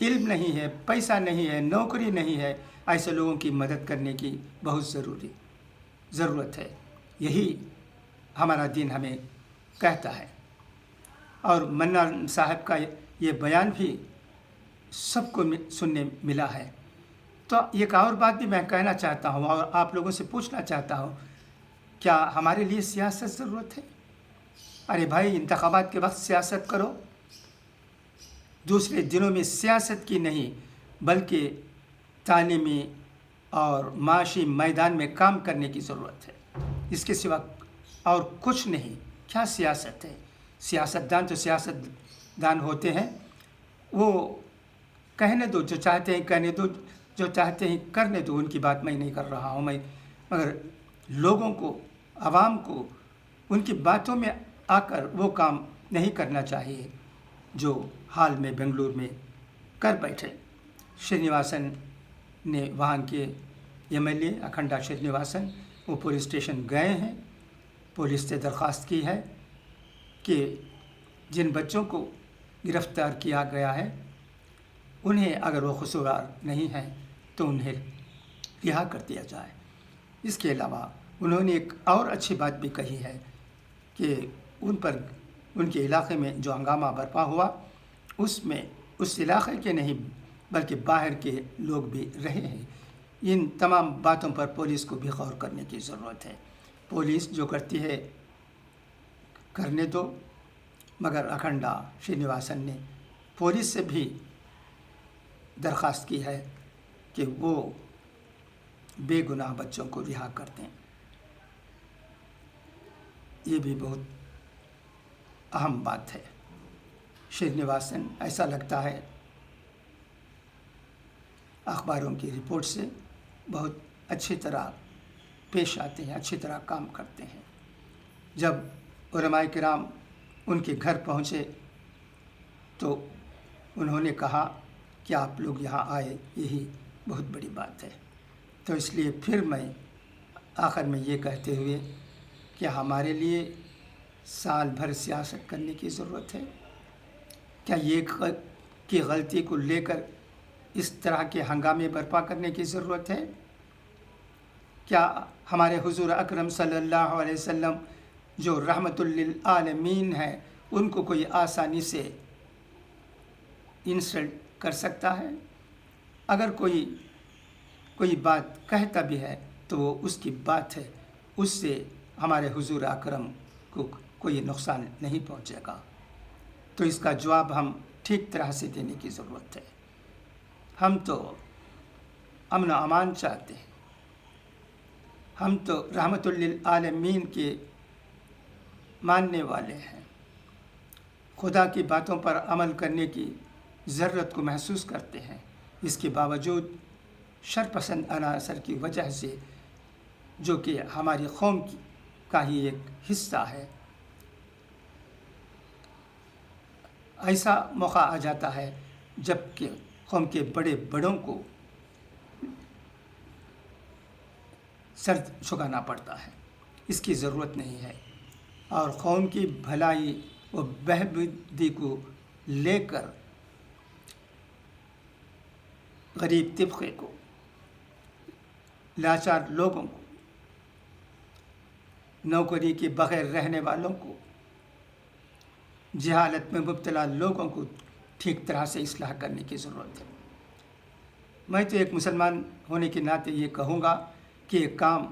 علم نہیں ہے، پیسہ نہیں ہے، نوکری نہیں ہے، ایسے لوگوں کی مدد کرنے کی بہت ضرورت ہے۔ یہی ہمارا دین ہمیں کہتا ہے۔ اور منا صاحب کا یہ بیان بھی سب کو سننے ملا ہے۔ تو ایک اور بات بھی میں کہنا چاہتا ہوں اور آپ لوگوں سے پوچھنا چاہتا ہوں، کیا ہمارے لیے سیاست ضرورت ہے؟ ارے بھائی، انتخابات کے وقت سیاست کرو، دوسرے دنوں میں سیاست کی نہیں بلکہ تعلیمی اور معاشی میدان میں کام کرنے کی ضرورت ہے۔ اس کے سوا اور کچھ نہیں۔ کیا سیاست ہے؟ سیاستدان تو سیاستدان ہوتے ہیں، وہ کہنے دو جو چاہتے ہیں، کہنے دو جو چاہتے ہیں، کرنے دو۔ ان کی بات میں نہیں کر رہا ہوں مگر لوگوں کو، عوام کو ان کی باتوں میں آ کر وہ کام نہیں کرنا چاہیے جو حال میں بنگلور میں کر بیٹھے۔ شرینواسن نے، وہاں کے MLA اکھنڈا شرینواسن، وہ پولیس اسٹیشن گئے ہیں، پولیس سے درخواست کی ہے کہ جن بچوں کو گرفتار کیا گیا ہے انہیں اگر وہ قصوروار نہیں ہیں تو انہیں رہا کر دیا جائے۔ اس کے علاوہ انہوں نے ایک اور اچھی بات بھی کہی ہے کہ ان کے علاقے میں جو ہنگامہ برپا ہوا اس میں اس علاقے کے نہیں بلکہ باہر کے لوگ بھی رہے ہیں۔ ان تمام باتوں پر پولیس کو بھی غور کرنے کی ضرورت ہے۔ پولیس جو کرتی ہے کرنے دو، مگر اکھنڈا شرینواسن نے پولیس سے بھی درخواست کی ہے کہ وہ بے گناہ بچوں کو رہا کر دیں۔ یہ بھی بہت اہم بات ہے۔ شرینواسن ایسا لگتا ہے اخباروں کی رپورٹ سے بہت اچھی طرح پیش آتے ہیں، اچھی طرح کام کرتے ہیں۔ جب علماء کرام ان کے گھر پہنچے تو انہوں نے کہا کہ آپ لوگ یہاں آئے، یہی بہت بڑی بات ہے۔ تو اس لیے پھر میں آخر میں یہ کہتے ہوئے کہ ہمارے لیے سال بھر سیاست کرنے کی ضرورت ہے؟ کیا یہ کی غلطی کو لے کر اس طرح کے ہنگامے برپا کرنے کی ضرورت ہے؟ کیا ہمارے حضور اکرم صلی اللہ علیہ وسلم جو رحمت للعالمین ہے ان کو کوئی آسانی سے انسلٹ کر سکتا ہے؟ اگر کوئی بات کہتا بھی ہے تو وہ اس کی بات ہے، اس سے ہمارے حضور اکرم کو کوئی نقصان نہیں پہنچے گا۔ تو اس کا جواب ہم ٹھیک طرح سے دینے کی ضرورت ہے۔ ہم تو امن و امان چاہتے ہیں، ہم تو رحمت للعالمین کے ماننے والے ہیں، خدا کی باتوں پر عمل کرنے کی ضرورت کو محسوس کرتے ہیں۔ اس کے باوجود شرپسند عناصر کی وجہ سے، جو کہ ہماری قوم کا ہی ایک حصہ ہے، ایسا موقع آ جاتا ہے جب کہ قوم کے بڑوں کو سر جھکانا پڑتا ہے۔ اس کی ضرورت نہیں ہے، اور قوم کی بھلائی و بہبودی کو لے کر غریب طبقے کو، لاچار لوگوں کو، نوکری کے بغیر رہنے والوں کو، جہالت میں مبتلا لوگوں کو ٹھیک طرح سے اصلاح کرنے کی ضرورت ہے۔ میں تو ایک مسلمان ہونے کے ناطے یہ کہوں گا کہ یہ کام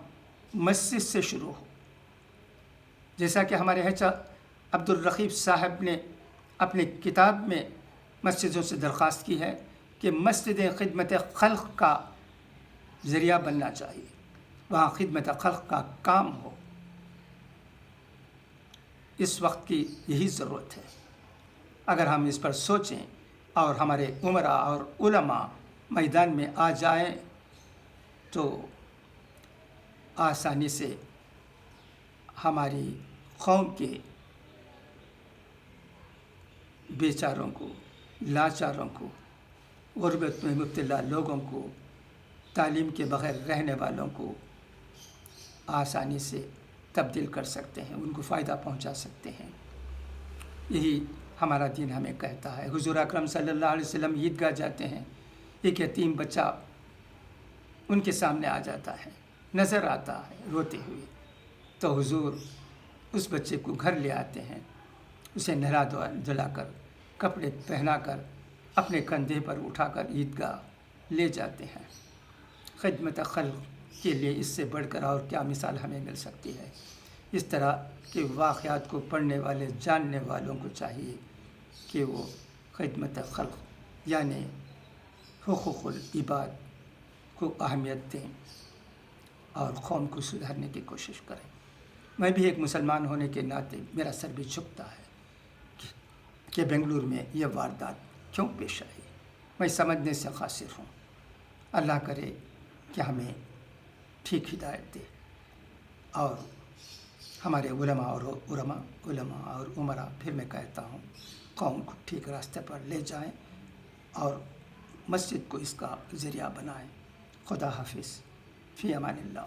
مسجد سے شروع ہو، جیسا کہ ہمارے عبدالرقیب صاحب نے اپنی کتاب میں مسجدوں سے درخواست کی ہے کہ مسجدیں خدمت خلق کا ذریعہ بننا چاہیے، وہاں خدمت خلق کا کام ہو۔ اس وقت کی یہی ضرورت ہے۔ اگر ہم اس پر سوچیں اور ہمارے عمراء اور علماء میدان میں آ جائیں تو آسانی سے ہماری قوم کے بیچاروں کو، لاچاروں کو، غربت میں مبتلا لوگوں کو، تعلیم کے بغیر رہنے والوں کو آسانی سے تبدیل کر سکتے ہیں، ان کو فائدہ پہنچا سکتے ہیں۔ یہی ہمارا دین ہمیں کہتا ہے۔ حضور اکرم صلی اللہ علیہ وسلم عیدگاہ جاتے ہیں، ایک یتیم بچہ ان کے سامنے آ جاتا ہے، نظر آتا ہے روتے ہوئے، تو حضور اس بچے کو گھر لے آتے ہیں، اسے نہلا دھلا کر کپڑے پہنا کر اپنے کندھے پر اٹھا کر عیدگاہ لے جاتے ہیں۔ خدمت خلق کے لیے اس سے بڑھ کر اور کیا مثال ہمیں مل سکتی ہے؟ اس طرح کے واقعات کو پڑھنے والے جاننے والوں کو چاہیے کہ وہ خدمت خلق یعنی حقوق العباد کو اہمیت دیں اور قوم کو سدھارنے کی کوشش کریں۔ میں بھی ایک مسلمان ہونے کے ناطے میرا سر بھی جھکتا ہے کہ بنگلور میں یہ واردات کیوں پیش آئی۔ میں سمجھنے سے قاصر ہوں۔ اللہ کرے کہ ہمیں ٹھیک ہدایت دے اور ہمارے علماء اور عمراء پھر میں کہتا ہوں قوم کو ٹھیک راستے پر لے جائیں اور مسجد کو اس کا ذریعہ بنائیں۔ خدا حافظ، فی امان اللہ۔